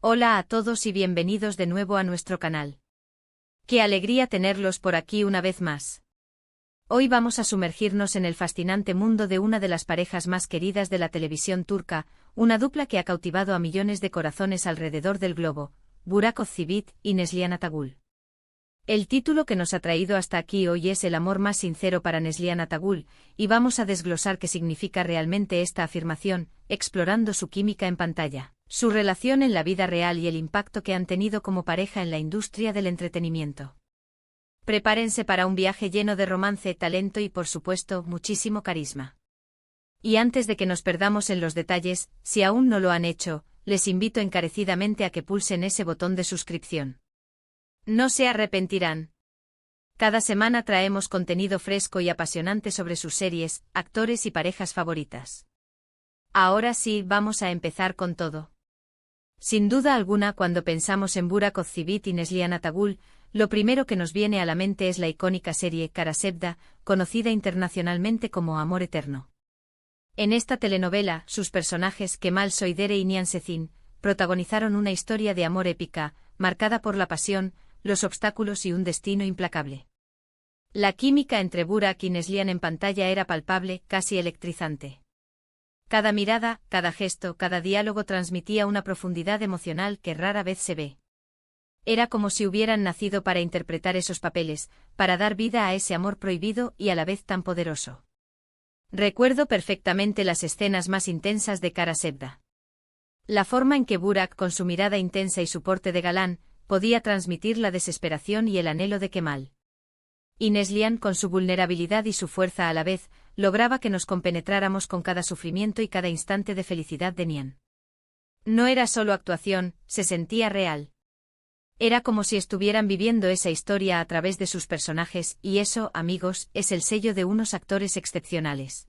Hola a todos y bienvenidos de nuevo a nuestro canal. Qué alegría tenerlos por aquí una vez más. Hoy vamos a sumergirnos en el fascinante mundo de una de las parejas más queridas de la televisión turca, una dupla que ha cautivado a millones de corazones alrededor del globo, Burak Özçivit y Neslihan Atagül. El título que nos ha traído hasta aquí hoy es El amor más sincero para Neslihan Atagül, y vamos a desglosar qué significa realmente esta afirmación, explorando su química en pantalla, su relación en la vida real y el impacto que han tenido como pareja en la industria del entretenimiento. Prepárense para un viaje lleno de romance, talento y, por supuesto, muchísimo carisma. Y antes de que nos perdamos en los detalles, si aún no lo han hecho, les invito encarecidamente a que pulsen ese botón de suscripción. No se arrepentirán. Cada semana traemos contenido fresco y apasionante sobre sus series, actores y parejas favoritas. Ahora sí, vamos a empezar con todo. Sin duda alguna, cuando pensamos en Burak Özçivit y Neslihan Atagül, lo primero que nos viene a la mente es la icónica serie Kara Sevda, conocida internacionalmente como Amor Eterno. En esta telenovela, sus personajes Kemal Soydere y Nihan Sezin protagonizaron una historia de amor épica, marcada por la pasión, los obstáculos y un destino implacable. La química entre Burak y Neslihan en pantalla era palpable, casi electrizante. Cada mirada, cada gesto, cada diálogo transmitía una profundidad emocional que rara vez se ve. Era como si hubieran nacido para interpretar esos papeles, para dar vida a ese amor prohibido y a la vez tan poderoso. Recuerdo perfectamente las escenas más intensas de Kara Sevda. La forma en que Burak, con su mirada intensa y su porte de galán, podía transmitir la desesperación y el anhelo de Kemal. Y Neslihan, con su vulnerabilidad y su fuerza a la vez, lograba que nos compenetráramos con cada sufrimiento y cada instante de felicidad de Nihan. No era solo actuación, se sentía real. Era como si estuvieran viviendo esa historia a través de sus personajes, y eso, amigos, es el sello de unos actores excepcionales.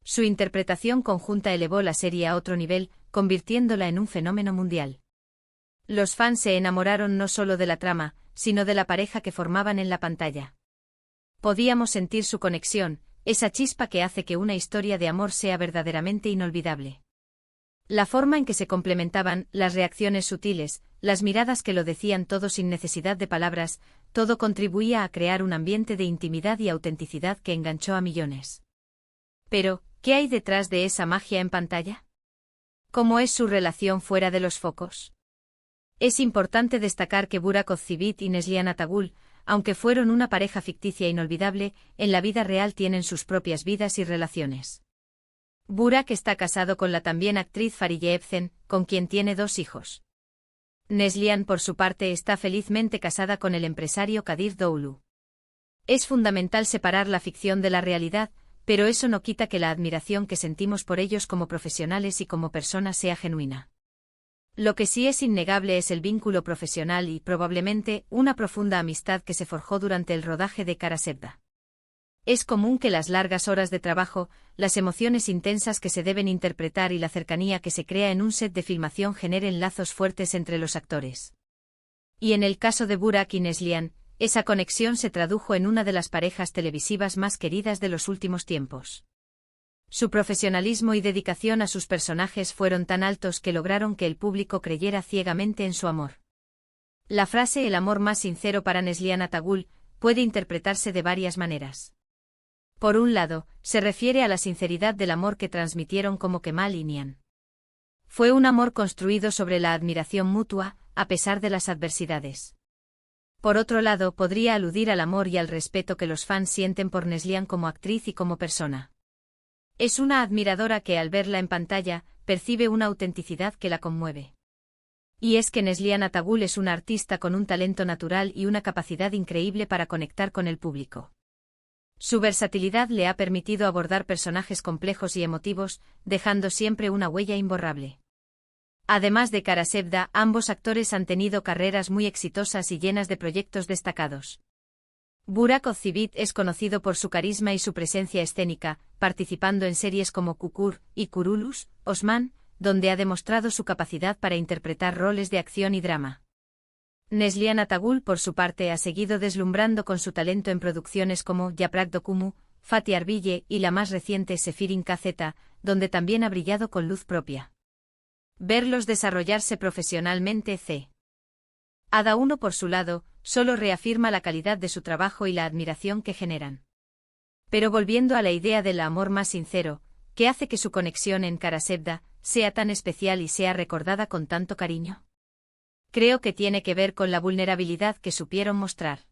Su interpretación conjunta elevó la serie a otro nivel, convirtiéndola en un fenómeno mundial. Los fans se enamoraron no solo de la trama, sino de la pareja que formaban en la pantalla. Podíamos sentir su conexión, esa chispa que hace que una historia de amor sea verdaderamente inolvidable. La forma en que se complementaban, las reacciones sutiles, las miradas que lo decían todo sin necesidad de palabras, todo contribuía a crear un ambiente de intimidad y autenticidad que enganchó a millones. Pero, ¿qué hay detrás de esa magia en pantalla? ¿Cómo es su relación fuera de los focos? Es importante destacar que Burak Özçivit y Neslihan Atagül, aunque fueron una pareja ficticia inolvidable, en la vida real tienen sus propias vidas y relaciones. Burak está casado con la también actriz Fariye Evcen, con quien tiene 2 hijos. Neslihan, por su parte, está felizmente casada con el empresario Kadir Doğulu. Es fundamental separar la ficción de la realidad, pero eso no quita que la admiración que sentimos por ellos como profesionales y como personas sea genuina. Lo que sí es innegable es el vínculo profesional y, probablemente, una profunda amistad que se forjó durante el rodaje de Kara Sevda. Es común que las largas horas de trabajo, las emociones intensas que se deben interpretar y la cercanía que se crea en un set de filmación generen lazos fuertes entre los actores. Y en el caso de Burak y Neslihan, esa conexión se tradujo en una de las parejas televisivas más queridas de los últimos tiempos. Su profesionalismo y dedicación a sus personajes fueron tan altos que lograron que el público creyera ciegamente en su amor. La frase "el amor más sincero para Neslihan Atagül" puede interpretarse de varias maneras. Por un lado, se refiere a la sinceridad del amor que transmitieron como Kemal y Nihan. Fue un amor construido sobre la admiración mutua, a pesar de las adversidades. Por otro lado, podría aludir al amor y al respeto que los fans sienten por Neslihan como actriz y como persona. Es una admiradora que al verla en pantalla, percibe una autenticidad que la conmueve. Y es que Neslihan Atagül es una artista con un talento natural y una capacidad increíble para conectar con el público. Su versatilidad le ha permitido abordar personajes complejos y emotivos, dejando siempre una huella imborrable. Además de Kara Sevda, ambos actores han tenido carreras muy exitosas y llenas de proyectos destacados. Burak Özçivit es conocido por su carisma y su presencia escénica, participando en series como Kukur y Kurulus, Osman, donde ha demostrado su capacidad para interpretar roles de acción y drama. Neslihan Atagül, por su parte, ha seguido deslumbrando con su talento en producciones como Yaprak Dökümü, Fatih Arville y la más reciente Sefirin KZ, donde también ha brillado con luz propia. Verlos desarrollarse profesionalmente. Cada uno por su lado, solo reafirma la calidad de su trabajo y la admiración que generan. Pero volviendo a la idea del amor más sincero, ¿qué hace que su conexión en Karasevda sea tan especial y sea recordada con tanto cariño? Creo que tiene que ver con la vulnerabilidad que supieron mostrar.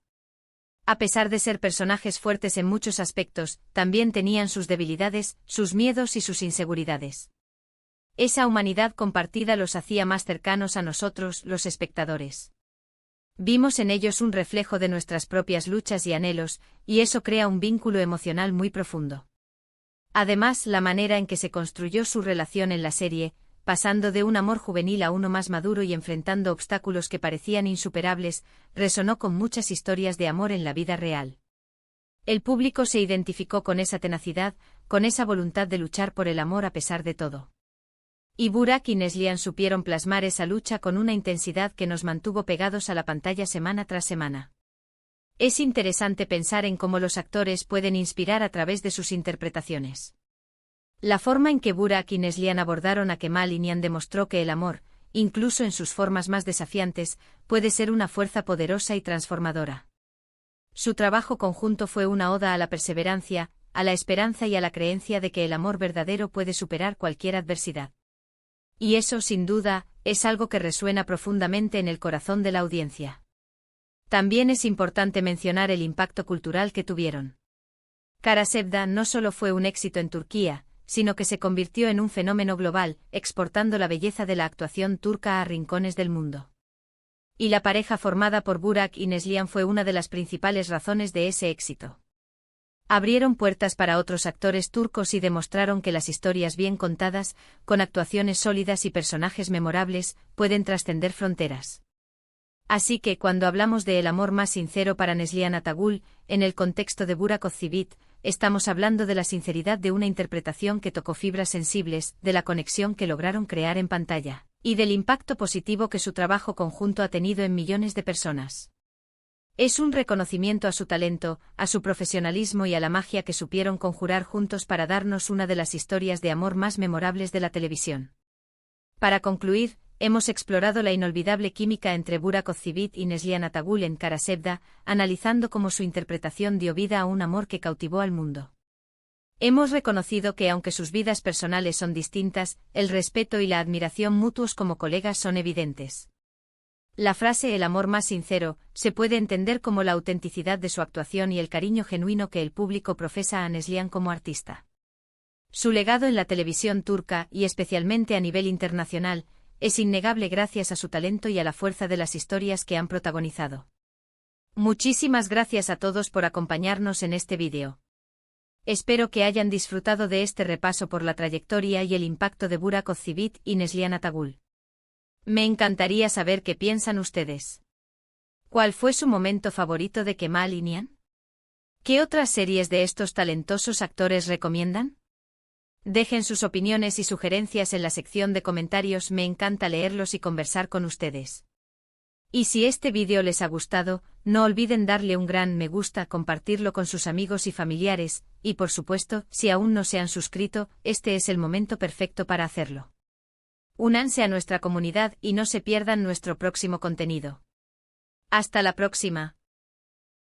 A pesar de ser personajes fuertes en muchos aspectos, también tenían sus debilidades, sus miedos y sus inseguridades. Esa humanidad compartida los hacía más cercanos a nosotros, los espectadores. Vimos en ellos un reflejo de nuestras propias luchas y anhelos, y eso crea un vínculo emocional muy profundo. Además, la manera en que se construyó su relación en la serie, pasando de un amor juvenil a uno más maduro y enfrentando obstáculos que parecían insuperables, resonó con muchas historias de amor en la vida real. El público se identificó con esa tenacidad, con esa voluntad de luchar por el amor a pesar de todo. Y Burak y Neslihan supieron plasmar esa lucha con una intensidad que nos mantuvo pegados a la pantalla semana tras semana. Es interesante pensar en cómo los actores pueden inspirar a través de sus interpretaciones. La forma en que Burak y Neslihan abordaron a Kemal y Nihan demostró que el amor, incluso en sus formas más desafiantes, puede ser una fuerza poderosa y transformadora. Su trabajo conjunto fue una oda a la perseverancia, a la esperanza y a la creencia de que el amor verdadero puede superar cualquier adversidad. Y eso, sin duda, es algo que resuena profundamente en el corazón de la audiencia. También es importante mencionar el impacto cultural que tuvieron. Karasevda no solo fue un éxito en Turquía, sino que se convirtió en un fenómeno global, exportando la belleza de la actuación turca a rincones del mundo. Y la pareja formada por Burak y Neslihan fue una de las principales razones de ese éxito. Abrieron puertas para otros actores turcos y demostraron que las historias bien contadas, con actuaciones sólidas y personajes memorables, pueden trascender fronteras. Así que cuando hablamos de el amor más sincero para Neslihan Atagul, en el contexto de Burak Özçivit, estamos hablando de la sinceridad de una interpretación que tocó fibras sensibles, de la conexión que lograron crear en pantalla, y del impacto positivo que su trabajo conjunto ha tenido en millones de personas. Es un reconocimiento a su talento, a su profesionalismo y a la magia que supieron conjurar juntos para darnos una de las historias de amor más memorables de la televisión. Para concluir, hemos explorado la inolvidable química entre Burak Özçivit y Neslihan Atagul en Karasevda, analizando cómo su interpretación dio vida a un amor que cautivó al mundo. Hemos reconocido que aunque sus vidas personales son distintas, el respeto y la admiración mutuos como colegas son evidentes. La frase "el amor más sincero" se puede entender como la autenticidad de su actuación y el cariño genuino que el público profesa a Neslihan como artista. Su legado en la televisión turca, y especialmente a nivel internacional, es innegable gracias a su talento y a la fuerza de las historias que han protagonizado. Muchísimas gracias a todos por acompañarnos en este vídeo. Espero que hayan disfrutado de este repaso por la trayectoria y el impacto de Burak Özçivit y Neslihan Atagul. Me encantaría saber qué piensan ustedes. ¿Cuál fue su momento favorito de Kemal y Nihan? ¿Qué otras series de estos talentosos actores recomiendan? Dejen sus opiniones y sugerencias en la sección de comentarios, me encanta leerlos y conversar con ustedes. Y si este vídeo les ha gustado, no olviden darle un gran me gusta, compartirlo con sus amigos y familiares, y por supuesto, si aún no se han suscrito, este es el momento perfecto para hacerlo. Únanse a nuestra comunidad y no se pierdan nuestro próximo contenido. Hasta la próxima.